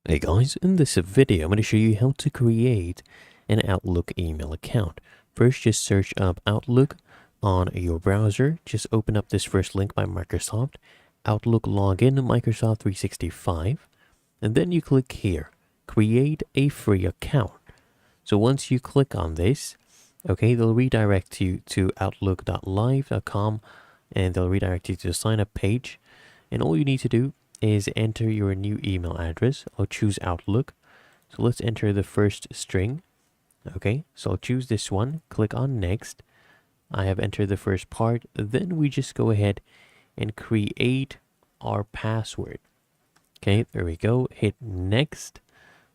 Hey guys, in this video I'm going to show you how to create an Outlook email account. First, just search up Outlook on your browser. Just open up this first link by Microsoft, Outlook Login Microsoft 365, and then you click here, create a free account. So once you click on this, okay, they'll redirect you to outlook.live.com and they'll redirect you to the sign up page. And all you need to do is enter your new email address. I'll choose Outlook. So let's enter the first string. Okay, so I'll choose this one, click on next. I have entered the first part. Then we just go ahead and create our password. Okay, there we go. Hit next.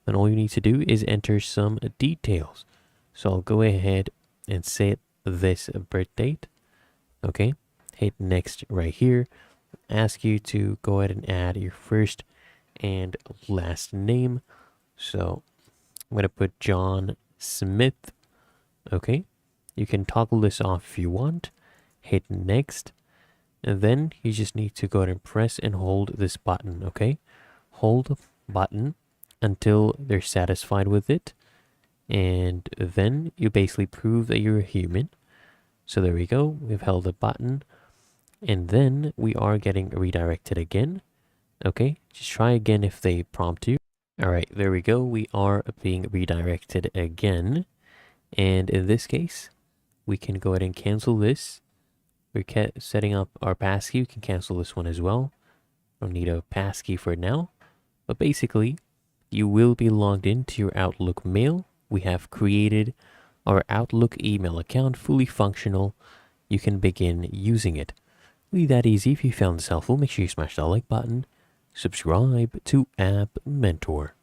Then all you need to do is enter some details. So I'll go ahead and set this birth date. Okay, hit next right here. Ask you to go ahead and add your first and last name. So I'm going to put John Smith. Okay, you can toggle this off if you want. Hit next. And then you just need to go ahead and press and hold this button. Okay, hold button until they're satisfied with it. And then you basically prove that you're a human. So there we go. We've held the button. And then we are getting redirected again. Okay, just try again if they prompt you. All right, there we go. We are being redirected again. And in this case, we can go ahead and cancel this. We're setting up our passkey. We can cancel this one as well. Don't need a passkey for now. But basically, you will be logged into your Outlook mail. We have created our Outlook email account fully functional. You can begin using it. Really that easy. If you found this helpful, make sure you smash that like button, subscribe to App Mentor.